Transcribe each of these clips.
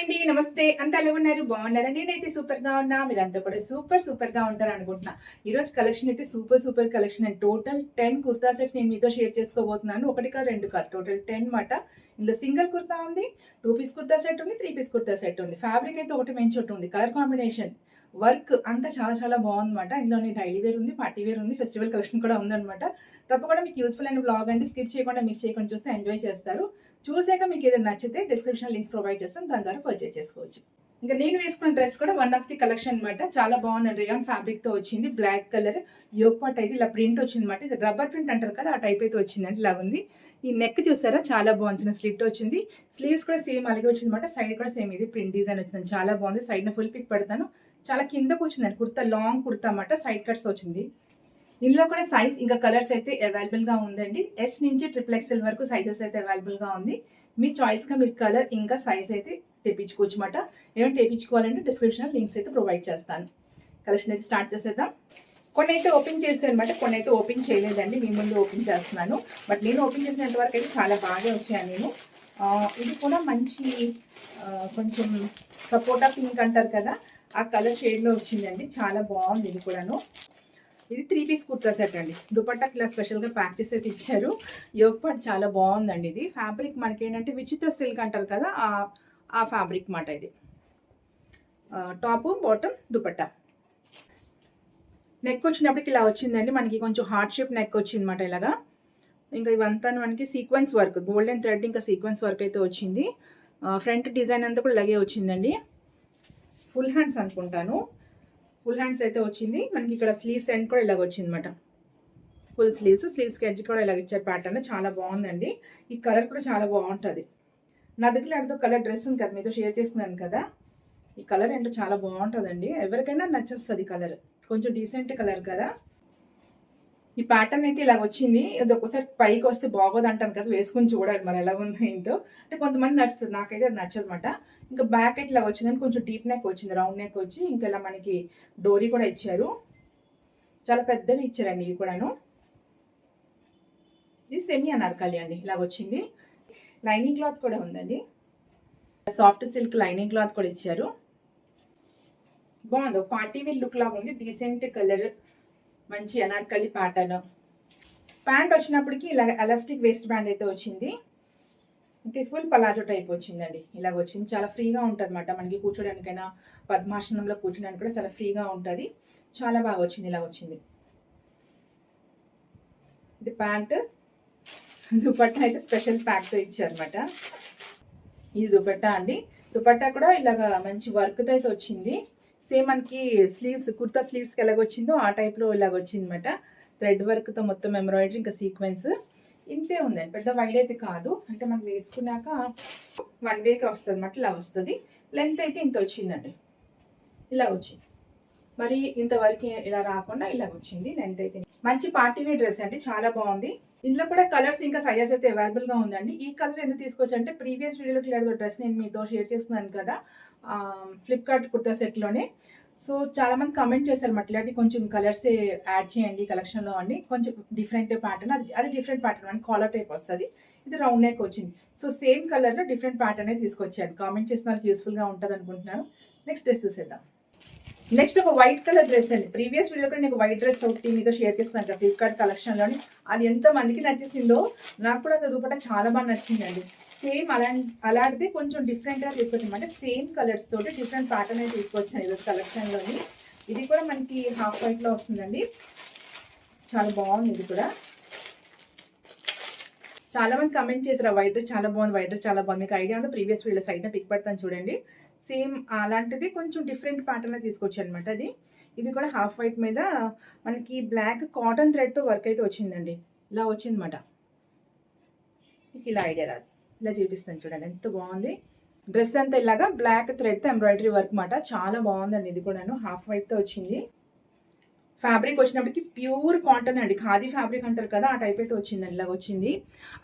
అండి, నమస్తే. అంతా ఎలా ఉన్నారు? బాగున్నారా? నేనైతే సూపర్ గా ఉన్నా. మీరంతా కూడా సూపర్ గా ఉంటారు అనుకుంటున్నా. ఈ రోజు కలెక్షన్ అయితే సూపర్ కలెక్షన్ అండి. టోటల్ 10 కుర్తా సెట్స్ నేను మీతో షేర్ చేసుకోబోతున్నాను. ఒకటి కాదు, రెండు కాదు, టోటల్ 10 మాట. ఇందులో సింగిల్ కుర్తా ఉంది, 2 పీస్ కుర్తా సెట్ ఉంది, 3 పీస్ కుర్తా సెట్ ఉంది. ఫ్యాబ్రిక్ అయితే ఒకటి మంచి ఒకటి ఉంది. కలర్ కాంబినేషన్, వర్క్ అంతా చాలా బాగుందన్నమాట. ఇందులోని డైలీ వేర్ ఉంది, పార్టీ వేర్ ఉంది, ఫెస్టివల్ కలెక్షన్ కూడా ఉందన్నమాట. తప్పకుండా మీకు యూస్ఫుల్ అయిన బ్లాగ్ అండి. స్కిప్ చేయకుండా, మిస్ చేయకుండా చూస్తే ఎంజాయ్ చేస్తారు. చూసాక మీకు ఏదైనా నచ్చితే డిస్క్రిప్షన్ లింక్స్ ప్రొవైడ్ చేస్తాం, దాని ద్వారా పర్చేజ్ చేసుకోవచ్చు. ఇంకా నేను వేసుకున్న డ్రెస్ కూడా వన్ ఆఫ్ ది కలెక్షన్ అనమాట. చాలా బాగుందండి. రియాన్ ఫ్యాబ్రిక్ తో వచ్చింది. బ్లాక్ కలర్ యోగ్ పాట్ అయితే ఇలా ప్రింట్ వచ్చింది అనమాట. ఇది రబ్బర్ ప్రింట్ అంటారు కదా, ఆ టైప్ అయితే వచ్చిందండి. ఇలా ఉంది. ఈ నెక్ చూసారా, చాలా బాగుంది. చిన్న స్లిట్ వచ్చింది. స్లీవ్స్ కూడా సేమ్ అలాగే వచ్చింది అనమాట. సైడ్ కూడా సేమ్ ఇది ప్రింట్ డిజైన్ వచ్చింది. చాలా బాగుంది. సైడ్ న ఫుల్ పిక్ పెడతాను. చాలా కిందకు వచ్చిందండి. కుర్తా లాంగ్ కుర్తా అన్నమాట. సైడ్ కట్స్ వచ్చింది. ఇందులో కూడా సైజ్ ఇంకా కలర్స్ అయితే అవైలబుల్ గా ఉందండి. ఎస్ నుంచి XXL వరకు సైజెస్ అయితే అవైలబుల్ గా ఉంది. మీ చాయిస్ గా మీరు కలర్ ఇంకా సైజ్ అయితే తెప్పించుకోవచ్చు అనమాట. ఏమైనా తెప్పించుకోవాలంటే డిస్క్రిప్షన్ లింక్స్ అయితే ప్రొవైడ్ చేస్తాను. కలెక్షన్ అయితే స్టార్ట్ చేసేద్దాం. కొన్ని అయితే ఓపెన్ చేశాను అనమాట, కొన్ని అయితే ఓపెన్ చేయలేదండి. మీ ముందు ఓపెన్ చేస్తున్నాను. బట్ నేను ఓపెన్ చేసినంత వరకు అయితే చాలా బాగా వచ్చాను నేను. ఇది కూడా మంచి కొంచెం సపోటా పింక్ అంటారు కదా, ఆ కలర్ షేడ్లో వచ్చిందండి. చాలా బాగుంది ఇది కూడాను. ఇది 3 పీస్ కుర్తా సెట్ అండి. దుపట్టాకి ఇలా స్పెషల్గా ప్యాక్ చేసి అయితే ఇచ్చారు. యోగ్ పాట్ చాలా బాగుందండి. ఇది ఫ్యాబ్రిక్ మనకి ఏంటంటే విచిత్ర సిల్క్ అంటారు కదా, ఆ ఫ్యాబ్రిక్ మాట ఇది. Top bottom dupatta. నెక్ వచ్చినప్పటికి ఇలా వచ్చిందండి. మనకి కొంచెం హార్ట్ షేప్ నెక్ వచ్చింది అనమాట ఇలాగా. ఇంకా ఇవంతా మనకి సీక్వెన్స్ వర్క్, గోల్డెన్ థ్రెడ్ ఇంకా సీక్వెన్స్ వర్క్ అయితే వచ్చింది. ఫ్రంట్ డిజైన్ అంతా కూడా ఇలాగే వచ్చిందండి. ఫుల్ హ్యాండ్స్ అనుకుంటాను. ఫుల్ హ్యాండ్స్ అయితే వచ్చింది. మనకి ఇక్కడ స్లీవ్స్ ఎండ్ కూడా ఇలాగ వచ్చింది అనమాట. ఫుల్ స్లీవ్స్కి ఎడ్జ్ కూడా ఇలాగ ఇచ్చారు. ప్యాటర్న్ చాలా బాగుందండి. ఈ కలర్ కూడా చాలా బాగుంటుంది. నా దగ్గర అడితో కలర్ డ్రెస్ ఉంది కదా, మీతో షేర్ చేస్తున్నాను కదా. ఈ కలర్ ఏంటో చాలా బాగుంటుందండి. ఎవరికైనా నచ్చేస్తుంది కలర్. కొంచెం డీసెంట్ కలర్ కదా. ఈ ప్యాటర్న్ అయితే ఇలా వచ్చింది. ఇది ఒక్కసారి పైకి వస్తే బాగోదు అంటాను కదా, వేసుకుని చూడాలి మరి ఎలా ఉందో ఏంటో. అంటే కొంతమంది నచ్చుతుంది, నాకైతే అది నచ్చదు అనమాట. ఇంకా బ్యాక్ అయితే ఇలా వచ్చిందని కొంచెం డీప్ నెక్ వచ్చింది, రౌండ్ నెక్ వచ్చి ఇంకా ఇలా మనకి డోరీ కూడా ఇచ్చారు. చాలా పెద్దవి ఇచ్చారండి ఇవి కూడాను. ఇది సెమీ అనార్కలి అండి, ఇలాగ వచ్చింది. లైనింగ్ క్లాత్ కూడా ఉందండి. సాఫ్ట్ సిల్క్ లైనింగ్ క్లాత్ కూడా ఇచ్చారు. బాగుంది. పార్టీ వేర్ లుక్ లాగా ఉంది. డీసెంట్ కలర్, మంచి అనార్కలి ప్యాటర్న్. ప్యాంట్ వచ్చినప్పటికి ఇలా ఎలాస్టిక్ వేస్ట్ బ్యాండ్ అయితే వచ్చింది. ఇంకా ఫుల్ పలాజో టైప్ వచ్చిందండి. ఇలాగ వచ్చింది. చాలా ఫ్రీగా ఉంటుంది అనమాట. మనకి కూర్చోడానికైనా, పద్మాసనంలో కూర్చోడానికి కూడా చాలా ఫ్రీగా ఉంటుంది. చాలా బాగా వచ్చింది. ఇలాగ వచ్చింది. ఇది ప్యాంట్. దుపట్టా అయితే స్పెషల్ ప్యాక్తో ఇచ్చారనమాట. ఇది దుపట్టా అండి. దుపట్టా కూడా ఇలాగ మంచి వర్క్తో అయితే వచ్చింది. సేమ్ మనకి స్లీవ్స్, కుర్తా స్లీవ్స్కి ఎలాగొచ్చిందో ఆ టైప్లో ఇలాగ వచ్చింది అనమాట. థ్రెడ్ వర్క్తో మొత్తం ఎంబ్రాయిడరీ ఇంకా సీక్వెన్స్ ఇంతే ఉందండి. పెద్ద వైడ్ అయితే కాదు. అంటే మనం వేసుకున్నాక 1 వేకి వస్తుంది అన్నమాట. ఇలా వస్తుంది. లెంత్ అయితే ఇంత వచ్చిందండి. ఇలా వచ్చింది. మరి ఇంతవరకు ఇలా రాకుండా ఇలాగ వచ్చింది. లెంత్ అయితే మంచి పార్టీ వేర్ డ్రెస్ అండి. చాలా బాగుంది. ఇందులో కూడా కలర్స్ ఇంకా సైజెస్ అయితే అవైలబుల్ గా ఉందండి. ఈ కలర్ ఎందుకు తీసుకోవచ్చు అంటే, ప్రీవియస్ వీడియోలో డ్రెస్ నేను మీతో షేర్ చేస్తున్నాను కదా, ఫ్లిప్కార్ట్ కుర్తా సెట్ లోనే. సో చాలా మంది కమెంట్ చేశారు మాట, ఇలాంటి కొంచెం కలర్స్ యాడ్ చేయండి కలెక్షన్ లో అండి. కొంచెం డిఫరెంట్ ప్యాటర్న్, అది డిఫరెంట్ ప్యాటర్న్ అండి. కాలర్ టైప్ వస్తుంది. ఇది రౌండ్ నెక్ వచ్చింది. సో సేమ్ కలర్ లో డిఫరెంట్ ప్యాటర్న్ అయితే తీసుకొచ్చాను. కామెంట్ చేసిన వాళ్ళకి యూస్ఫుల్ గా ఉంటుంది అనుకుంటున్నాను. నెక్స్ట్ డ్రెస్ చూసేద్దాం. నెక్స్ట్ ఒక వైట్ కలర్ డ్రెస్ అండి. ప్రీవియస్ వీడియో కూడా నేను వైట్ డ్రెస్ ఒకటి మీతో షేర్ చేస్తున్నాను కదా ఫ్లిప్కార్ట్ కలెక్షన్లోని. అది ఎంత మందికి నచ్చేసిందో. నాకు కూడా అది దుపట్టా చాలా బాగా నచ్చిందండి. సేమ్ అలాంటిది కొంచెం డిఫరెంట్గా తీసుకొచ్చాం. అంటే సేమ్ కలర్స్ తోటి డిఫరెంట్ ప్యాటర్న్ అయితే తీసుకొచ్చాను ఈరోజు కలెక్షన్లోని. ఇది కూడా మనకి హాఫ్ వైట్లో వస్తుందండి. చాలా బాగుంది. ఇది కూడా చాలా మంది కమెంట్ చేశారు వైట్ డ్రెస్ చాలా బాగుంది, వైట్ డ్రెస్ చాలా బాగుంది. మీకు ఐడియా ఉందో ప్రీవియస్ వీడియో సైడ్న పిక్ పెడతాను చూడండి. సేమ్ అలాంటిది కొంచెం డిఫరెంట్ ప్యాటర్న్లో తీసుకొచ్చాను అనమాట. ఇది కూడా హాఫ్ వైట్ మీద మనకి బ్లాక్ కాటన్ థ్రెడ్తో వర్క్ అయితే వచ్చిందండి. ఇలా వచ్చిందన్నమాట. మీకు ఇలా ఐడియా రాదు. ఇలా చూపిస్తాను చూడండి, ఎంత బాగుంది. డ్రెస్ అంతా ఇలాగా బ్లాక్ థ్రెడ్తో ఎంబ్రాయిడరీ వర్క్ మాట. చాలా బాగుందండి. ఇది కూడా హాఫ్ వైట్తో వచ్చింది. ఫ్యాబ్రిక్ వచ్చినప్పటికి ప్యూర్ కాటన్ అండి. ఖాదీ ఫ్యాబ్రిక్ అంటారు కదా, ఆ టైప్ అయితే వచ్చిందండి. ఇలాగ వచ్చింది.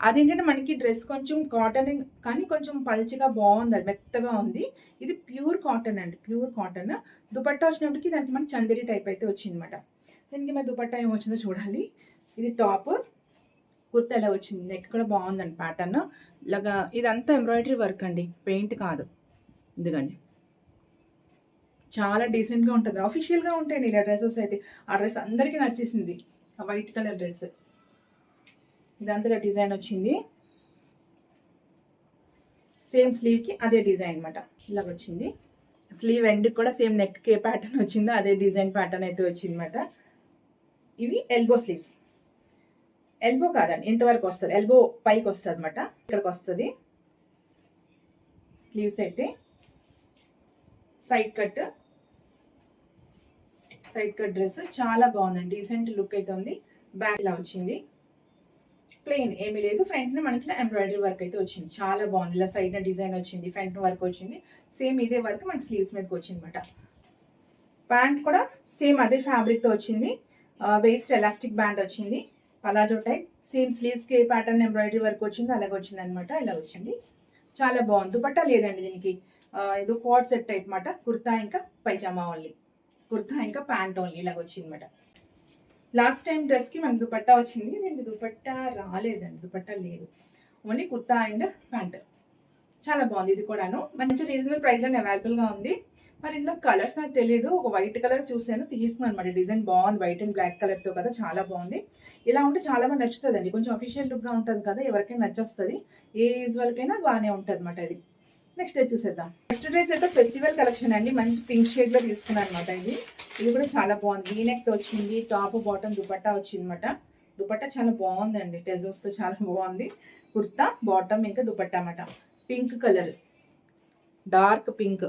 అదేంటంటే మనకి డ్రెస్ కొంచెం కాటన్ కానీ కొంచెం పల్చగా బాగుంది, అది మెత్తగా ఉంది. ఇది ప్యూర్ కాటన్ అండి, ప్యూర్ కాటన్. దుపట్టా వచ్చినప్పటికి దానికి మనకి చందేరి టైప్ అయితే వచ్చిందన్నమాట. దీనికి మరి దుపట్టా ఏమొచ్చిందో చూడాలి. ఇది టాప్. కుర్తా ఎలా వచ్చింది. నెక్ కూడా బాగుందండి ప్యాటర్న్. ఇలాగా ఇదంతా ఎంబ్రాయిడరీ వర్క్ అండి, పెయింట్ కాదు. ఇదిగండి చాలా డీసెంట్గా ఉంటుంది, అఫీషియల్గా ఉంటాయండి ఇలా డ్రెస్సెస్ అయితే. ఆ డ్రెస్ అందరికీ నచ్చేసింది, ఆ వైట్ కలర్ డ్రెస్. ఇదంతా డిజైన్ వచ్చింది, సేమ్ స్లీవ్కి అదే డిజైన్ అనమాట. ఇలాగ వచ్చింది స్లీవ్ ఎండ్ కూడా సేమ్ నెక్ ఏ ప్యాటర్న్ వచ్చిందో అదే డిజైన్ ప్యాటర్న్ అయితే వచ్చింది అనమాట. ఇవి ఎల్బో స్లీవ్స్, ఎల్బో కాదండి ఇంతవరకు వస్తుంది, ఎల్బో పైకి వస్తుంది అనమాట, ఇక్కడికి వస్తుంది స్లీవ్స్ అయితే. సైడ్ కట్ డ్రెస్ చాలా బాగుందండి, డీసెంట్ లుక్ అయితే ఉంది. బ్యాక్ ఇలా వచ్చింది, ప్లెయిన్ ఏమీ లేదు, ఫ్రంట్ మనకి ఎంబ్రాయిడరీ వర్క్ అయితే వచ్చింది, చాలా బాగుంది. ఇలా సైడ్ డిజైన్ వచ్చింది, ఫ్రంట్ వర్క్ వచ్చింది, సేమ్ ఇదే వర్క్ మనకి స్లీవ్స్ మీదకి వచ్చింది అనమాట. ప్యాంట్ కూడా సేమ్ అదే ఫ్యాబ్రిక్తో వచ్చింది, వేస్ట్ ఎలాస్టిక్ బ్యాండ్ వచ్చింది, పలాజో టైప్, సేమ్ స్లీవ్స్కి ఏ ప్యాటర్న్ ఎంబ్రాయిడరీ వర్క్ వచ్చింది అలాగే వచ్చింది అనమాట. ఇలా వచ్చింది, చాలా బాగుంది. దుపట్టా లేదండి దీనికి, ఏదో కోట్ సెట్ టైప్ అనమాట, కుర్తా ఇంకా పైజామా ఓన్లీ, కుర్తా ఇంకా ప్యాంట్ ఓన్లీ ఇలాగ వచ్చింది అనమాట. లాస్ట్ టైం డ్రెస్కి మనకి దుపట్టా వచ్చింది, దీనికి దుపట్టా రాలేదండి, దుపట్టా లేదు, ఓన్లీ కుర్తా అండ్ ప్యాంట్. చాలా బాగుంది, ఇది కూడాను మంచి రీజనబుల్ ప్రైస్లోనే అవైలబుల్గా ఉంది. మరి ఇందులో కలర్స్ నాకు తెలియదు, ఒక వైట్ కలర్ చూసాను తీసుకున్నాను అనమాట. డిజైన్ బాగుంది, వైట్ అండ్ బ్లాక్ కలర్తో కదా, చాలా బాగుంది. ఇలా ఉంటే చాలా మంది నచ్చుతుందండి, కొంచెం అఫీషియల్ లుక్గా ఉంటుంది కదా, ఎవరికైనా నచ్చేస్తుంది, ఏ ఏజ్ వాళ్ళకైనా బాగానే ఉంటుంది అనమాట ఇది. నెక్స్ట్ డే చూసేద్దాం. నెక్స్ట్ డ్రెస్ అయితే ఫెస్టివల్ కలెక్షన్ అండి, మంచి పింక్ షేడ్లో తీసుకున్నాను అనమాట. ఇది కూడా చాలా బాగుంది, వీనెక్తో వచ్చింది, టాప్ బాటమ్ దుపట్టా వచ్చింది అనమాట. దుపట్టా చాలా బాగుందండి, టెజల్స్తో చాలా బాగుంది. కుర్తా బాటమ్ ఇంకా దుపట్టా అన్నమాట, పింక్ కలర్, డార్క్ పింక్,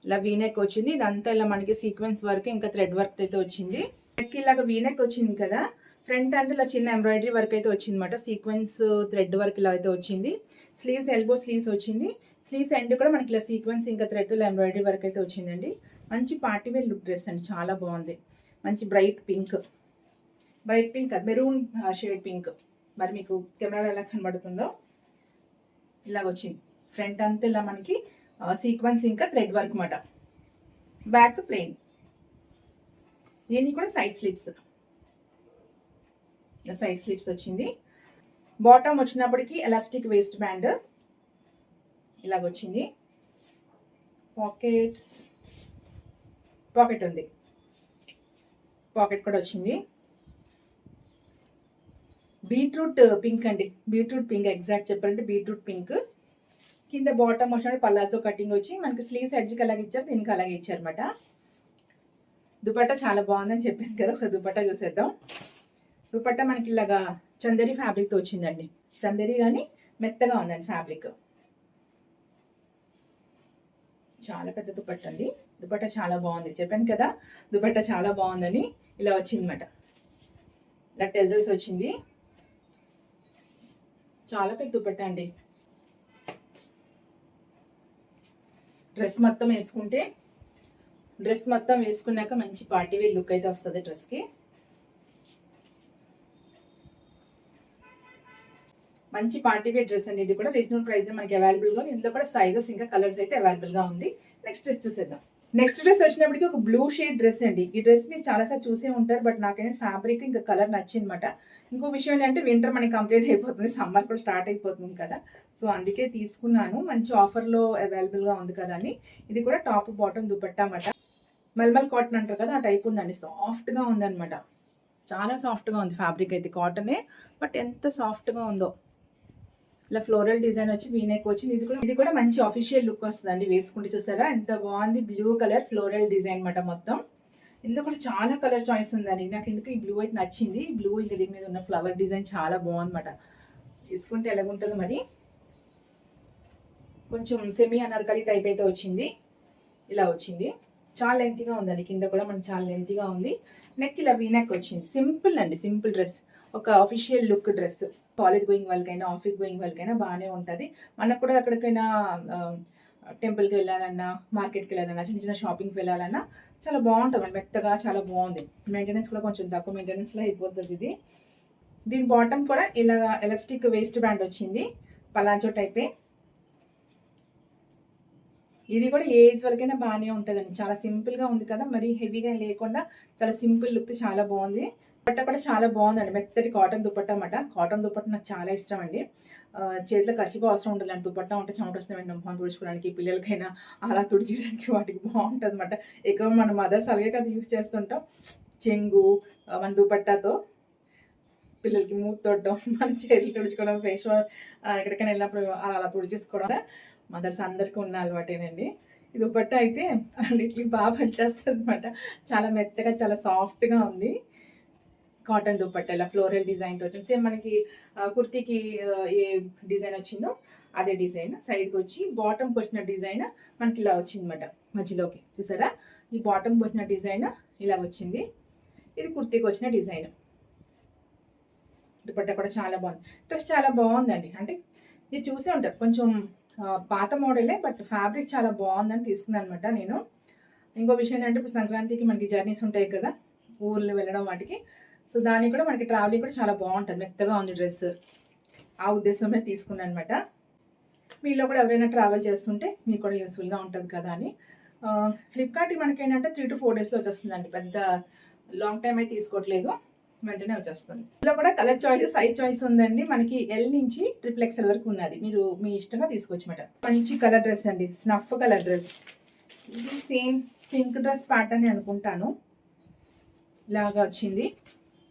ఇలా వీనెక్ వచ్చింది. ఇదంతా ఇలా మనకి సీక్వెన్స్ వర్క్ ఇంకా థ్రెడ్ వర్క్ అయితే వచ్చింది. నెక్ ఇలాగ వీనెక్ వచ్చింది కదా, ఫ్రంట్ అంతా ఇలా చిన్న ఎంబ్రాయిడరీ వర్క్ అయితే వచ్చింది అనమాట, సీక్వెన్స్ థ్రెడ్ వర్క్ ఇలా అయితే వచ్చింది. స్లీవ్స్ ఎల్బో స్లీవ్స్ వచ్చింది, స్లీవ్స్ ఎండ్ కూడా మనకి ఇలా సీక్వెన్స్ ఇంకా థ్రెడ్ ఎంబ్రాయిడరీ వర్క్ అయితే వచ్చిందండి. మంచి పార్టీ వేర్ లుక్ డ్రెస్ అండి, చాలా బాగుంది. మంచి bright pink maroon shade pink, మరి మీకు కెమెరాలో ఎలా కనబడుతుందో ఇలాగ వచ్చింది. ఫ్రంట్ అంతా ఇలా మనకి సీక్వెన్స్ ఇంకా థ్రెడ్ వర్క్ మాట, బ్యాక్ ప్లెయిన్, దీనికి కూడా సైడ్ స్లిట్స్ వచ్చింది. బాటమ్ వచ్చినప్పటికి ఎలాస్టిక్ వేస్ట్ బ్యాండ్ ఇలాగొచ్చింది. పాకెట్ ఉంది, పాకెట్ కూడా వచ్చింది. బీట్రూట్ పింక్ అండి, బీట్రూట్ పింక్ ఎగ్జాక్ట్ చెప్పాలంటే బీట్రూట్ పింక్. కింద బాటమ్ వచ్చినప్పుడు పల్లాజో కటింగ్ వచ్చి మనకి స్లీవ్స్ ఎడ్జ్కి అలాగే ఇచ్చారు, దీనికి అలాగే ఇచ్చారనమాట. దుపట్టా చాలా బాగుందని చెప్పాను కదా, సో దుపట్టా చూసేద్దాం. దుపట్టా మనకి ఇలాగా చందేరి ఫ్యాబ్రిక్తో వచ్చిందండి, చందేరి కానీ మెత్తగా ఉందండి ఫ్యాబ్రిక్, చాలా పెద్ద దుపట్టా అండి. దుపట్టా చాలా బాగుంది, చెప్పాను కదా దుపట్టా చాలా బాగుందని. ఇలా వచ్చిందన్నమాట, ఇలా టెజల్స్ వచ్చింది, చాలా పెద్ద దుపట్టా అండి. డ్రెస్ మొత్తం వేసుకున్నాక మంచి పార్టీ వేర్ లుక్ అయితే వస్తుంది డ్రెస్కి. మంచి పార్టీ వేర్ డ్రెస్ అండి, ఇది కూడా రీజనబుల్ ప్రైస్ మనకి అవైలబుల్గా ఉంది. ఇందులో కూడా సైజెస్ ఇంకా కలర్స్ అయితే అవైలబుల్గా ఉంది. నెక్స్ట్ డ్రెస్ చూసేద్దాం. నెక్స్ట్ డ్రెస్ వచ్చినప్పటికీ ఒక బ్లూ షేడ్ డ్రెస్ అండి. ఈ డ్రెస్ మీరు చాలాసార్లు చూసే ఉంటారు, బట్ నాకైనా ఫ్యాబ్రిక్ ఇంకా కలర్ నచ్చిందన్నమాట. ఇంకో విషయం ఏంటంటే వింటర్ మనకి కంప్లీట్ అయిపోతుంది, సమ్మర్ కూడా స్టార్ట్ అయిపోతుంది కదా, సో అందుకే తీసుకున్నాను. మంచి ఆఫర్లో అవైలబుల్గా ఉంది కదా అని. ఇది కూడా టాప్ బాటమ్ దుపట్టా అన్నమాట, మల్మల్ కాటన్ అంటారు కదా ఆ టైప్ ఉందండి, సాఫ్ట్గా ఉందన్నమాట, చాలా సాఫ్ట్గా ఉంది ఫ్యాబ్రిక్ అయితే, కాటనే బట్ ఎంత సాఫ్ట్గా ఉందో. ఇలా ఫ్లోరల్ డిజైన్ వచ్చి వీనెక్ వచ్చింది, ఇది కూడా మంచి ఆఫీషియల్ లుక్ వస్తుందండి వేసుకుంటే. చూసారా ఎంత బాగుంది, బ్లూ కలర్ ఫ్లోరల్ డిజైన్ అన్నమాట మొత్తం. ఇందులో కూడా చాలా కలర్ చాయిస్ ఉందండి, నాకు ఎందుకు ఈ బ్లూ అయితే నచ్చింది. బ్లూ ఇంకా దీని మీద ఉన్న ఫ్లవర్ డిజైన్ చాలా బాగుందన్నమాట, తీసుకుంటే ఎలాగుంటుందో మరి. కొంచెం సెమీ అనార్కలి టైప్ అయితే వచ్చింది, ఇలా వచ్చింది, చాలా లెంతీగా ఉందండి, కింద కూడా మనకి చాలా లెంతీగా ఉంది. నెక్ ఇలా వీనెక్ వచ్చింది, సింపుల్ అండి, సింపుల్ డ్రెస్, ఒక official look dress. College going వాళ్ళకైనా ఆఫీస్ గోయింగ్ వాళ్ళకైనా బాగానే ఉంటుంది. మనకు కూడా ఎక్కడికైనా టెంపుల్కి వెళ్ళాలన్నా, మార్కెట్కి వెళ్ళాలన్నా, చిన్న చిన్న షాపింగ్కి వెళ్ళాలన్నా చాలా బాగుంటుంది, మెత్తగా చాలా బాగుంది. మెయింటెనెన్స్ కూడా కొంచెం తక్కువ మెయింటెనెన్స్లో అయిపోతుంది ఇది. దీని బాటమ్ కూడా ఇలా ఎలాస్టిక్ వేస్ట్ బ్యాండ్ వచ్చింది, పలాజో టైపే. ఇది కూడా ఏ ఏజ్ వరకైనా బాగానే ఉంటుందండి, చాలా సింపుల్గా ఉంది కదా, మరి హెవీగా లేకుండా చాలా సింపుల్ లుక్ చాలా బాగుంది. దుపట్టా కూడా చాలా బాగుందండి. మెత్తటి కాటన్ దుపట్టా అన్నమాట. కాటన్ దుపట్టా నాకు చాలా ఇష్టం అండి. చేతిలో ఖర్చీఫ్ అవసరం ఉండదు. ఇలాంటి దుపట్టా ఉంటే చెమట వస్తుంది మొహం తుడుచుకోవడానికి, పిల్లలకైనా అలా తుడిచేయడానికి వాటికి బాగుంటుందన్నమాట. ఎక్కువ మన మదర్స్ అలాగే కదా యూజ్ చేస్తుంటాం. చెంగు మన దుపట్టాతో పిల్లలకి మూతి తొడడం, మన చేతులు తుడుచుకోవడం, ఫేస్ వాష్ ఎక్కడికైనా వెళ్ళినప్పుడు అలా అలా తుడిచేసుకోవడం మదర్స్ అందరికీ ఉన్న అలవాటేనండి. ఈ దుపట్టా అయితే అన్నిటికి బాగా పనిచేస్తుంది అనమాట. చాలా మెత్తగా చాలా సాఫ్ట్గా ఉంది. కాటన్ దుపట్టా ఇలా ఫ్లోరల్ డిజైన్తో వచ్చింది. సేమ్ మనకి కుర్తీకి ఏ డిజైన్ వచ్చిందో అదే డిజైన్. సైడ్కి వచ్చి బాటమ్కి వచ్చిన డిజైన్ మనకి ఇలా వచ్చింది అనమాట. మధ్యలోకి చూసారా, ఈ బాటమ్కి వచ్చిన డిజైన్ ఇలా వచ్చింది. ఇది కుర్తీకి వచ్చిన డిజైన్. దుపట్టా కూడా చాలా బాగుంది. డ్రెస్ చాలా బాగుందండి. అంటే మీరు చూసే ఉంటారు, కొంచెం పాత మోడలే, బట్ ఫ్యాబ్రిక్ చాలా బాగుందని తీసుకున్నాను అనమాట నేను. ఇంకో విషయం ఏంటంటే, ఇప్పుడు సంక్రాంతికి మనకి జర్నీస్ ఉంటాయి కదా, ఊర్లు వెళ్ళడం వాటికి. సో దానికి కూడా మనకి ట్రావెలింగ్ కూడా చాలా బాగుంటుంది. మెత్తగా ఉంది డ్రెస్. ఆ ఉద్దేశమే తీసుకున్నాను అనమాట. మీలో కూడా ఎవరైనా ట్రావెల్ చేస్తుంటే మీకు కూడా యూస్ఫుల్గా ఉంటుంది కదా అని. ఫ్లిప్కార్ట్కి మనకి ఏంటంటే 3 to 4 డేస్లో వచ్చేస్తుందండి. పెద్ద లాంగ్ టైం అయితే తీసుకోవట్లేదు, వెంటనే వచ్చేస్తుంది. ఇందులో కూడా కలర్ చాయిస్, సైజ్ చాయిస్ ఉందండి. మనకి ఎల్ నుంచి XXL వరకు ఉన్నది. మీరు మీ ఇష్టంగా తీసుకోవచ్చు మాట. మంచి కలర్ డ్రెస్ అండి, స్నఫ్ కలర్ డ్రెస్. ఇది సేమ్ పింక్ డ్రెస్ ప్యాటర్న్ అనుకుంటాను. ఇలాగా వచ్చింది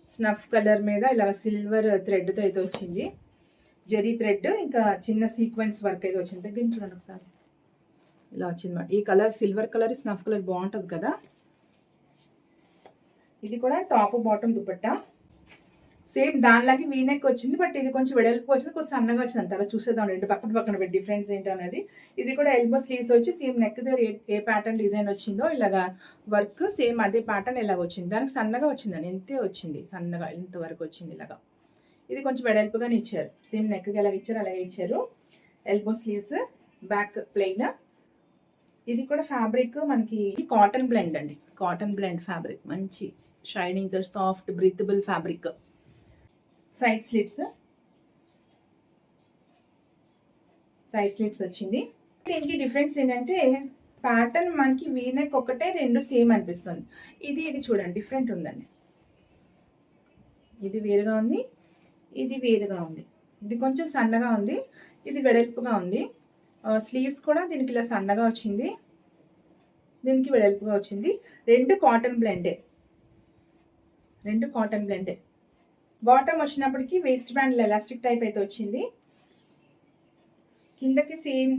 స్నఫ్ కలర్ మీద, ఇలా సిల్వర్ థ్రెడ్తో అయితే వచ్చింది. జరీ థ్రెడ్, ఇంకా చిన్న సీక్వెన్స్ వర్క్ అయితే వచ్చింది. దగ్గర చూడండి ఒకసారి, ఇలా వచ్చింది మాట. ఈ colour silver colour, snuff colour బాగుంటుంది కదా. ఇది కూడా టాప్ బాటమ్ దుపట్టా. సేమ్ దానిలాగే వీనెక్ వచ్చింది, బట్ ఇది కొంచెం వెడల్పు వచ్చింది, కొంచెం సన్నగా వచ్చింది. అంత అలా చూసేద్దాం, రెండు పక్కన పక్కన పెట్టి డిఫరెన్స్ ఏంటి అనేది. ఇది కూడా ఎల్బో స్లీవ్స్ వచ్చి సేమ్ నెక్ దగ్గర ఏ ప్యాటర్న్ డిజైన్ వచ్చిందో ఇలాగా వర్క్ సేమ్ అదే ప్యాటర్న్ ఇలాగ వచ్చింది. దానికి సన్నగా వచ్చిందండి, ఎంతే వచ్చింది, సన్నగా ఇంతవరకు వచ్చింది ఇలాగా. ఇది కొంచెం వెడల్పుగానే ఇచ్చారు. సేమ్ నెక్కి ఎలాగ ఇచ్చారు అలాగే ఇచ్చారు. Elbow sleeves, back plain. ఇది కూడా ఫ్యాబ్రిక్ మనకి కాటన్ బ్లెండ్ అండి. కాటన్ బ్లెండ్ ఫ్యాబ్రిక్, మంచి షైనింగ్ తో soft breathable fabric. Side slits వచ్చింది. దీనికి డిఫరెన్స్ ఏంటంటే, ప్యాటర్న్ మనకి వీనెక్ ఒకటే, రెండు సేమ్ అనిపిస్తుంది. ఇది చూడండి డిఫరెంట్ ఉందండి. ఇది వేరుగా ఉంది, ఇది వేరుగా ఉంది. ఇది కొంచెం సన్నగా ఉంది, ఇది వెడల్పుగా ఉంది. స్లీవ్స్ కూడా దీనికి ఇలా సన్నగా వచ్చింది, దీనికి వెడల్పుగా వచ్చింది. రెండు కాటన్ బ్లెండే. బాటమ్ వచ్చినప్పటికి వేస్ట్ బ్యాండ్ ఎలాస్టిక్ టైప్ అయితే వచ్చింది. కిందకి సేమ్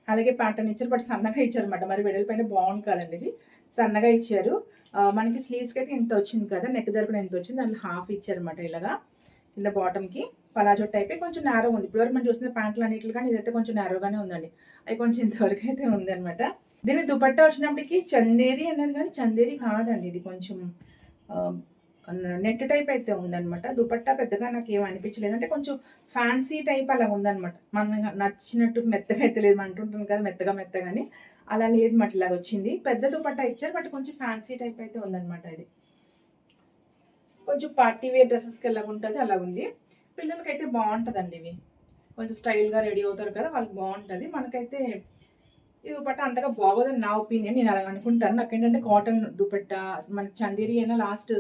అలాగే ప్యాటర్న్ ఇచ్చారు, బట్ సన్నగా ఇచ్చారు అనమాట. మరి వెడల్పైన బాగుంది కదండి, ఇది సన్నగా ఇచ్చారు. మనకి స్లీవ్స్కి అయితే ఎంత వచ్చింది కదా, నెక్ దగ్గర కూడా ఎంత వచ్చింది, దాంట్లో హాఫ్ ఇచ్చారు అనమాట. ఇలాగా కింద బాటమ్కి పలాజో టైప్ కొంచెం నేరో ఉంది. ఇప్పటివరకు మనం చూసిన ప్యాంట్లు అన్నింటిలో కానీ ఇదైతే కొంచెం నేరోగానే ఉందండి. అవి కొంచెం ఇంతవరకు అయితే ఉంది అనమాట. దీని దుపట్టా వచ్చినప్పటికి చందేరి అన్నది, కానీ చందేరి కాదండి, ఇది కొంచెం నెట్ టైప్ అయితే ఉందనమాట. దుపట్టా పెద్దగా నాకు ఏం అనిపించలేదు, అంటే కొంచెం ఫ్యాన్సీ టైప్ అలా ఉందనమాట. మనకు నచ్చినట్టు మెత్తగా అయితే లేదు, అంటుంటాను కదా మెత్తగాని అలా లేదు మాట. ఇలాగ వచ్చింది, పెద్ద దుపట్టా ఇచ్చారు, బట్ కొంచెం ఫ్యాన్సీ టైప్ అయితే ఉందనమాట. ఇది కొంచెం పార్టీ వేర్ డ్రెస్సెస్కి ఎలా ఉంటుంది అలా ఉంది. పిల్లలకైతే బాగుంటుందండి, ఇవి కొంచెం స్టైల్గా రెడీ అవుతారు కదా, వాళ్ళకి బాగుంటుంది. మనకైతే ఈ దుపట్టా అంతగా బాగోదని నా ఒపీనియన్, నేను అలా అనుకుంటాను. నాకేంటంటే కాటన్ దుపట్టా, మనకి చందేరి అయినా లాస్ట్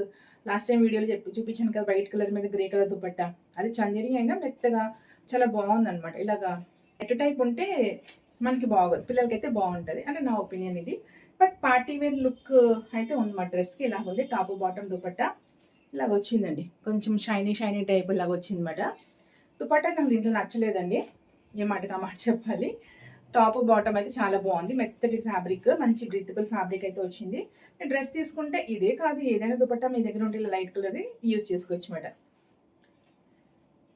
టైం వీడియోలో చూపించాను కదా, వైట్ కలర్ మీద గ్రే కలర్ దుపట్టా, అది చందేరి అయినా మెత్తగా చాలా బాగుందనమాట. ఇలాగా నెట్ టైప్ ఉంటే మనకి బాగోదు, పిల్లలకైతే బాగుంటుంది అంటే నా ఒపీనియన్ ఇది. బట్ పార్టీ వేర్ లుక్ అయితే ఉంది మా డ్రెస్కి. ఇలాగ ఉంది టాప్ బాటమ్ దుపట్టా, ఇలాగ వచ్చిందండి. కొంచెం షైనీ టైప్ ఇలాగ వచ్చిందన్నమాట. దుపట్టా నాకు దీంట్లో నచ్చలేదండి, ఏ మాటగా మాట చెప్పాలి. టాప్ బాటమ్ అయితే చాలా బాగుంది, మెత్తటి ఫ్యాబ్రిక్, మంచి బ్రీతబుల్ ఫ్యాబ్రిక్ అయితే వచ్చింది. డ్రెస్ తీసుకుంటే ఇదే కాదు, ఏదైనా దుపట్టా మీ దగ్గర ఉంటే లైట్ కలర్ది యూజ్ చేసుకోవచ్చు అన్నమాట.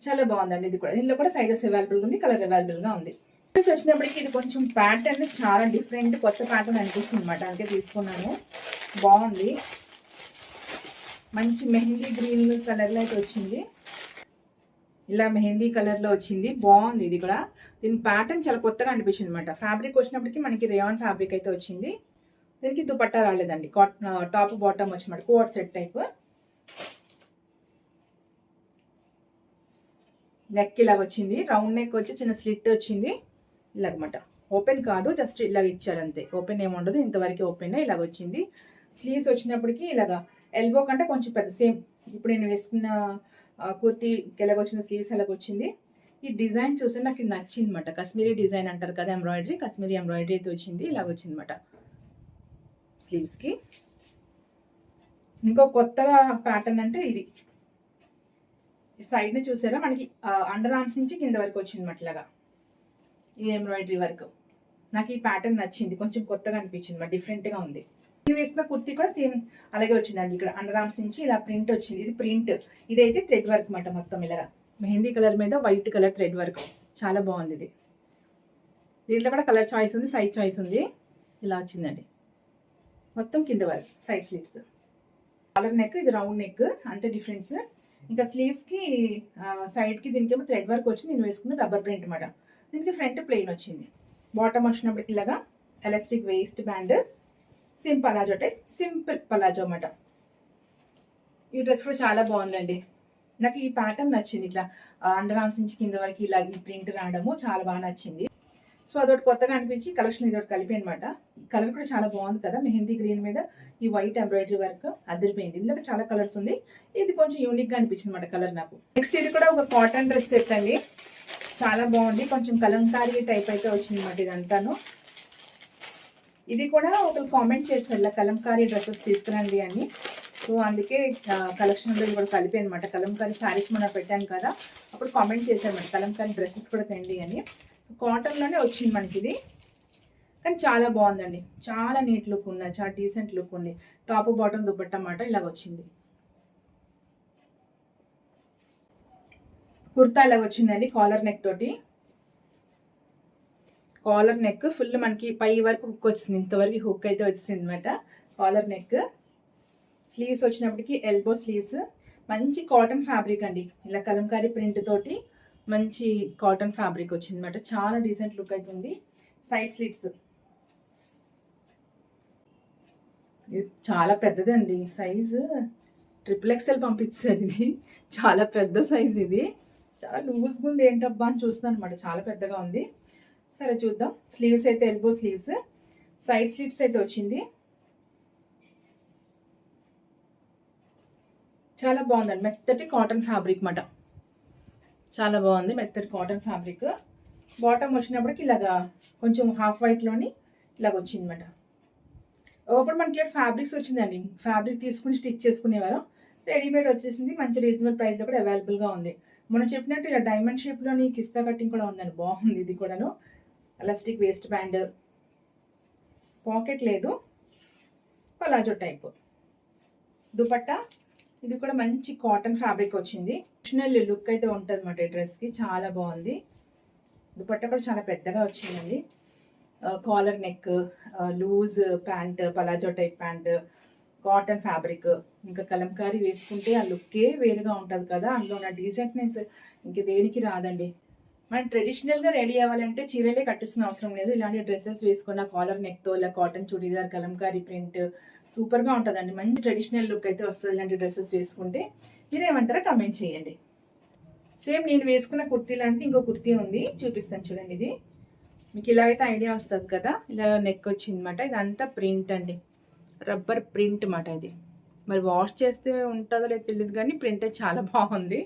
చాలా బాగుందండి. ఇది కూడా, దీనిలో కూడా సైజెస్ అవైలబుల్గా ఉంది, కలర్ అవైలబుల్గా ఉంది. డ్రెస్ వచ్చినప్పటికీ ఇది కొంచెం ప్యాటర్న్ చాలా డిఫరెంట్, కొత్త ప్యాటర్న్ అనిపిస్తుంది అన్నమాట, అందుకే తీసుకున్నాను. బాగుంది, మంచి మెహందీ గ్రీన్ కలర్లో అయితే వచ్చింది. ఇలా మెహందీ కలర్లో వచ్చింది, బాగుంది. ఇది కూడా దీని ప్యాటర్న్ చాలా కొత్తగా అనిపించింది అనమాట. ఫ్యాబ్రిక్ వచ్చినప్పటికీ మనకి రేయాన్ ఫ్యాబ్రిక్ అయితే వచ్చింది. దీనికి దుపట్టా రాలేదండి, టాప్ బాటమ్ వచ్చినమాట, కోట్ సెట్ టైప్. నెక్ ఇలాగ వచ్చింది, రౌండ్ నెక్ వచ్చి చిన్న స్లిట్ వచ్చింది ఇలాగమాట. ఓపెన్ కాదు, జస్ట్ ఇలాగ ఇచ్చారు అంతే, ఓపెన్ ఏమి ఉండదు, ఇంతవరకు ఓపెన్ ఇలాగ వచ్చింది. స్లీవ్స్ వచ్చినప్పటికీ ఇలాగా ఎల్బో కంటే కొంచెం పెద్ద, సేమ్ ఇప్పుడు నేను వేసుకున్న కుర్తీకి ఎలాగొచ్చింది, స్లీవ్స్ ఎలాగొచ్చింది. ఈ డిజైన్ చూస్తే నాకు ఇది నచ్చింది అనమాట. కాశ్మీరీ డిజైన్ అంటారు కదా, ఎంబ్రాయిడరీ, కాశ్మీరీ ఎంబ్రాయిడరీ అయితే వచ్చింది, ఇలాగొచ్చింది అనమాట స్లీవ్స్కి. ఇంకో కొత్తగా ప్యాటర్న్ అంటే ఇది సైడ్ని చూసారా, మనకి అండర్ ఆర్మ్స్ నుంచి కింద వరకు వచ్చింది అనమాట ఇలాగా ఈ ఎంబ్రాయిడరీ వర్క్. నాకు ఈ ప్యాటర్న్ నచ్చింది, కొంచెం కొత్తగా అనిపించింది, మరి డిఫరెంట్గా ఉంది. ఇది వేసుకున్న కుర్తీ కూడా సేమ్ అలాగే వచ్చిందండి. ఇక్కడ అండర్ ఆర్మ్స్ నుంచి ఇలా ప్రింట్ వచ్చింది, ఇది ప్రింట్. ఇదైతే థ్రెడ్ వర్క్ అనమాట, మొత్తం ఇలాగా మెహందీ కలర్ మీద వైట్ కలర్ థ్రెడ్ వర్క్, చాలా బాగుంది ఇది. దీంట్లో కూడా కలర్ చాయిస్ ఉంది, సైజ్ చాయిస్ ఉంది. ఇలా వచ్చిందండి మొత్తం కింద వరకు సైడ్ స్లీవ్స్. కాలర్ నెక్, ఇది రౌండ్ నెక్, అంతే డిఫరెన్స్. ఇంకా స్లీవ్స్కి సైడ్కి దీనికేమో థ్రెడ్ వర్క్ వచ్చింది, నేను వేసుకున్న రబ్బర్ ప్రింట్ అనమాట. దీనికి ఫ్రంట్ ప్లెయిన్ వచ్చింది. బాటమ్ వచ్చినప్పటికి ఇలాగా elastic waste band, same palazzo type, simple palazzo అన్నమాట. ఈ డ్రెస్ కూడా చాలా బాగుందండి, నాకు ఈ ప్యాటర్న్ నచ్చింది. ఇట్లా అండర్ ఆర్మ్స్ నుంచి కింద వరకు ఇలా ఈ ప్రింట్ రావడము చాలా బాగా నచ్చింది. సో అదొకటి కొత్తగా అనిపించి కలెక్షన్ ఇదొకటి కలిపి అనమాట. ఈ కలర్ కూడా చాలా బాగుంది కదా, మెహందీ గ్రీన్ మీద ఈ వైట్ ఎంబ్రాయిడరీ వర్క్ అదిరిపోయింది. ఇందులో చాలా కలర్స్ ఉంది, ఇది కొంచెం యూనిక్గా అనిపించింది అనమాట కలర్ నాకు. నెక్స్ట్ ఇది కూడా ఒక కాటన్ డ్రెస్ సెట్ అండి, చాలా బాగుంది, కొంచెం కలంకారీ టైప్ అయితే వచ్చింది అనమాట ఇదంతాను. ఇది కూడా ఒకరు కామెంట్ చేస్తారు ఇలా కలంకారీ డ్రెస్సెస్ తీసుకురండి అని, సో అందుకే కలెక్షన్లో ఇది కూడా కలిపి అనమాట. కలంకారీ శారీస్ మనం పెట్టాను కదా, అప్పుడు కామెంట్ చేశారన్నమాట కలంకారీ డ్రెస్సెస్ కూడా తెండి అని. కాటన్లోనే వచ్చింది మనకి ఇది, కానీ చాలా బాగుందండి, చాలా నీట్ లుక్ ఉంది, చాలా డీసెంట్ లుక్ ఉంది. టాప్ బాటమ్ దుపట్టా అన్నమాట ఇలాగ వచ్చింది. కుర్తా ఇలాగ వచ్చిందండి, కాలర్ నెక్ తోటి. కాలర్ నెక్ ఫుల్ మనకి పై వరకు హుక్ వచ్చింది, ఇంతవరకు హుక్ అయితే వచ్చింది అనమాట కాలర్ నెక్. స్లీవ్స్ వచ్చినప్పటికి ఎల్బో స్లీవ్స్, మంచి కాటన్ ఫ్యాబ్రిక్ అండి, ఇలా కలంకారీ ప్రింట్ తోటి మంచి కాటన్ ఫ్యాబ్రిక్ వచ్చింది అనమాట, చాలా డీసెంట్ లుక్ అవుతుంది. సైడ్ స్లిట్స్, ఇది చాలా పెద్దదండి సైజు, XXL పంపించారు. ఇది చాలా పెద్ద సైజ్, ఇది చాలా లూజ్గా ఉంది, ఏంటబ్బా అని చూస్తున్నాను అనమాట, చాలా పెద్దగా ఉంది. సరే చూద్దాం. స్లీవ్స్ అయితే ఎల్బో స్లీవ్స్, సైడ్ స్లిట్స్ అయితే వచ్చింది, చాలా బాగుందండి. మెత్తటి కాటన్ ఫ్యాబ్రిక్ మాట, చాలా బాగుంది, మెత్తటి కాటన్ ఫ్యాబ్రిక్. బాటమ్ వచ్చినప్పటికి ఇలాగా కొంచెం హాఫ్ వైట్లోని ఇలాగ వచ్చింది అనమాట. ఒకప్పుడు మనకి ఇట్లా ఫ్యాబ్రిక్స్ వచ్చిందండి, ఫ్యాబ్రిక్ తీసుకుని స్టిచ్ చేసుకునేవారు, రెడీమేడ్ వచ్చేసింది, మంచి రీజనబుల్ ప్రైస్లో కూడా అవైలబుల్గా ఉంది. మనం చెప్పినట్టు ఇలా డైమండ్ షేప్లోని కిస్తా కటింగ్ కూడా ఉందండి, బాగుంది. ఇది కూడాను ఎలాస్టిక్ వేస్ట్ బ్యాండ్, పాకెట్ లేదు, పలాజో టైప్ దుపట్టా. ఇది కూడా మంచి కాటన్ ఫ్యాబ్రిక్ వచ్చింది, ట్రెడిషనల్ లుక్ అయితే ఉంటుంది అన్నమాట ఈ డ్రెస్కి, చాలా బాగుంది. దుపట్టా కూడా చాలా పెద్దగా వచ్చిందండి. Collar neck, loose pant, palazzo type pant, cotton fabric. ఇంకా కలంకారీ వేసుకుంటే ఆ లుక్కే వేరుగా ఉంటుంది కదా, అందులో ఉన్న డీసెంట్నెస్ ఇంక దేనికి రాదండి. మనం ట్రెడిషనల్గా రెడీ అవ్వాలంటే చీరలే కట్టిస్తున్న అవసరం లేదు, ఇలాంటి డ్రెస్సెస్ వేసుకున్న కాలర్ నెక్తో ఇలా కాటన్ చుడీదార్ కలంకారీ ప్రింట్ సూపర్గా ఉంటుందండి, మంచి ట్రెడిషనల్ లుక్ అయితే వస్తుంది ఇలాంటి డ్రెస్సెస్ వేసుకుంటే. మీరేమంటారో కమెంట్ చేయండి. సేమ్ నేను వేసుకున్న కుర్తీ లాంటిది ఇంకో కుర్తీ ఉంది, చూపిస్తాను చూడండి. ఇది మీకు ఇలాగైతే ఐడియా వస్తుంది కదా, ఇలా నెక్ వచ్చింది అనమాట. ఇదంతా ప్రింట్ అండి, రబ్బర్ ప్రింట్ అన్నమాట ఇది. మరి వాష్ చేస్తే ఉంటుందో లేదో తెలియదు, కానీ ప్రింట్ చాలా బాగుంది.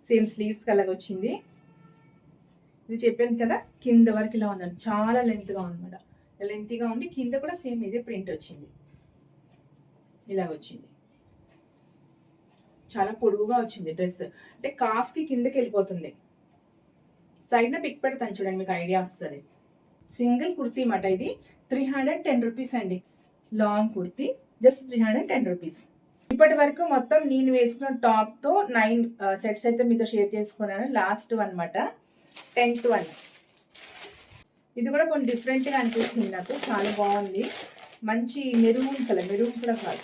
సేమ్ స్లీవ్స్ అలాగ వచ్చింది. ఇది చెప్పాను కదా, కింద వరకు ఇలా ఉందండి, చాలా లెంత్గా ఉందన్నమాట, లెంత్గా ఉండి కింద కూడా సేమ్ ఇదే ప్రింట్ వచ్చింది, ఇలాగ వచ్చింది. చాలా పొడుగుగా వచ్చింది డ్రెస్, అంటే కాఫ్కి కిందకి వెళ్ళిపోతుంది. సైడ్న పిక్ పెడతాను చూడండి, మీకు ఐడియా వస్తుంది. సింగిల్ కుర్తీ మాట, ఇది 310 రూపీస్ అండి. Long kurti just 310 rupees. ఇప్పటి వరకు మొత్తం నేను వేసుకున్న టాప్తో 9 సెట్స్ అయితే మీతో షేర్ చేసుకున్నాను. లాస్ట్ వన్ మాట 10th వన్. ఇది కూడా కొంచెం డిఫరెంట్గా అనిపిస్తుంది నాకు, చాలా బాగుంది. మంచి మెరూన్ కలర్, మెరూన్ కూడా కాదు,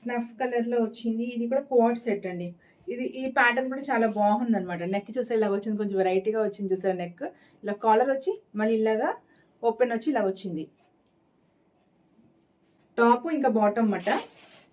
స్నఫ్ కలర్లో వచ్చింది. ఇది కూడా కోట్ సెట్ అండి. ఇది ఈ ప్యాటర్న్ కూడా చాలా బాగుంది అనమాట. నెక్ చూస్తే ఇలాగ వచ్చింది, కొంచెం వెరైటీగా వచ్చింది చూసారు. నెక్ ఇలా కాలర్ వచ్చి మళ్ళీ ఇలాగా ఓపెన్ వచ్చి ఇలాగ వచ్చింది. టాప్ ఇంకా బాటమ్ అన్నమాట.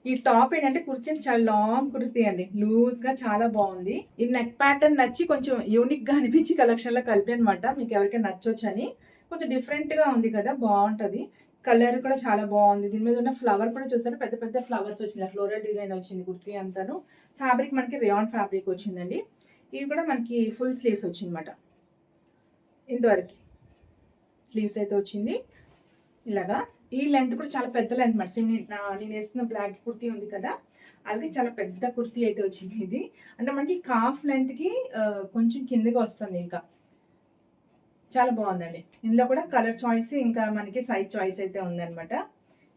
ఈ టాప్ ఏంటంటే కుర్తీ చాలా లాంగ్ కుర్తీ అండి, లూజ్గా చాలా బాగుంది. ఈ నెక్ ప్యాటర్న్ నచ్చి కొంచెం యూనిక్గా అనిపించి కలెక్షన్లో కలిపి అనమాట. మీకు ఎవరికైనా నచ్చొచ్చు అని, కొంచెం డిఫరెంట్గా ఉంది కదా, బాగుంటుంది. కలర్ కూడా చాలా బాగుంది. దీని మీద ఉన్న ఫ్లవర్ కూడా చూసారా, పెద్ద పెద్ద ఫ్లవర్స్ వచ్చింది, ఫ్లోరల్ డిజైన్ వచ్చింది కుర్తీ అంతాను. ఫ్యాబ్రిక్ మనకి రేయాన్ ఫ్యాబ్రిక్ వచ్చిందండి. ఇవి కూడా మనకి ఫుల్ స్లీవ్స్ వచ్చిందన్నమాట. ఇంతవరకు స్లీవ్స్ అయితే వచ్చింది ఇలాగా. ఈ లెంత్ కూడా చాలా పెద్ద లెంత్ మాట. నేను వేస్తున్న బ్లాక్ కుర్తీ ఉంది కదా, అలాగే చాలా పెద్ద కుర్తీ అయితే వచ్చింది ఇది. అంటే మనకి కాఫ్ లెంత్కి కొంచెం కిందకి వస్తుంది. ఇంకా చాలా బాగుందండి. ఇందులో కూడా కలర్ చాయిస్ ఇంకా మనకి సైజ్ చాయిస్ అయితే ఉందన్నమాట.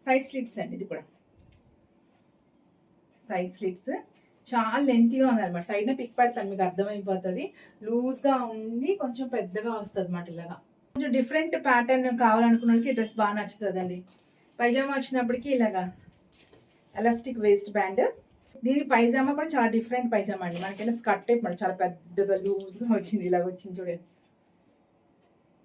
సైడ్ స్లిట్స్ అండి, ఇది కూడా సైడ్ స్లిట్స్ చాలా లెంతీగా ఉందన్నమాట. సైడ్న పిక్ పెడతాను, మీకు అర్థమైపోతుంది. లూజ్గా ఉండి కొంచెం పెద్దగా వస్తుంది అన్నమాట. ఇలాగా కొంచెం డిఫరెంట్ ప్యాటర్న్ కావాలనుకున్న వాళ్ళకి డ్రెస్ బాగా నచ్చుతుందండి. పైజామా వచ్చినప్పటికీ ఇలాగా ఎలాస్టిక్ వేస్ట్ బ్యాండ్. దీని పైజామా కూడా చాలా డిఫరెంట్ పైజామా అండి. మనకైనా స్కర్ట్ టైప్ మరి చాలా పెద్దగా లూజ్గా వచ్చింది, ఇలాగ వచ్చింది చూడండి.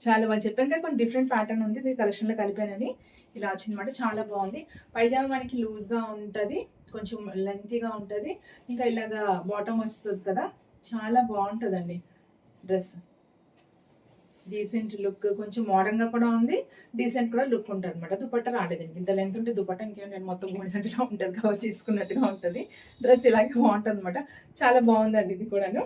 చాలా బాగా చెప్పాను కదా, కొంచెం డిఫరెంట్ ప్యాటర్న్ ఉంది, ఇది కలెక్షన్లో కలిపానని ఇలా వచ్చిందన్నమాట. చాలా బాగుంది. పైజామా మనకి లూజ్గా ఉంటుంది, కొంచెం లెంతీగా ఉంటుంది, ఇంకా ఇలాగా బాటమ్ వస్తుంది కదా, చాలా బాగుంటుందండి డ్రెస్. డీసెంట్ లుక్, కొంచెం మోడర్న్గా కూడా ఉంది, డీసెంట్ కూడా లుక్ ఉంటుంది అనమాట. దుపట్ట రాలేదండి, ఇంత లెంత్ ఉంటే దుపట్ట ఇంకేం నేను మొత్తం 3 సెంచులో ఉంటుంది, కవర్ చేసుకున్నట్టుగా ఉంటుంది. డ్రెస్ ఇలాగే బాగుంటుంది అనమాట. చాలా బాగుందండి ఇది కూడాను.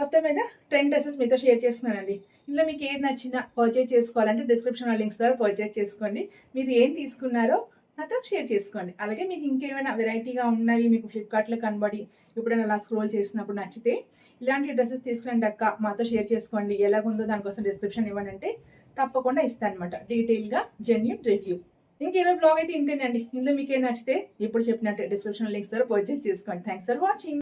మొత్తం మీద 10 డ్రెస్సెస్ మీతో షేర్ చేస్తున్నానండి. ఇందులో మీకు ఏది నచ్చినా పర్చేజ్ చేసుకోవాలంటే డిస్క్రిప్షన్లో లింక్స్ ద్వారా పర్చేజ్ చేసుకోండి. మీరు ఏం తీసుకున్నారో నాతో షేర్ చేసుకోండి. అలాగే మీకు ఇంకేమైనా వెరైటీగా ఉన్నవి మీకు ఫ్లిప్కార్ట్లో కనబడి ఎప్పుడైనా అలా స్క్రోల్ చేసినప్పుడు నచ్చితే ఇలాంటి డ్రెస్సెస్ తీసుకురండి అక్క, మాతో షేర్ చేసుకోండి, ఎలాగుందో దానికోసం డిస్క్రిప్షన్ ఇవ్వండి అంటే తప్పకుండా ఇస్తాను అనమాట, డీటెయిల్గా జెన్యూన్ రివ్యూ. ఇంకేదో బ్లాగ్ అయితే ఇంతేనండి. ఇందులో మీకు ఏం నచ్చితే ఇప్పుడు చెప్పినట్టే డిస్క్రిప్షన్ లింక్స్ ద్వారా పర్చేజ్ చేసుకోండి. Thanks for watching.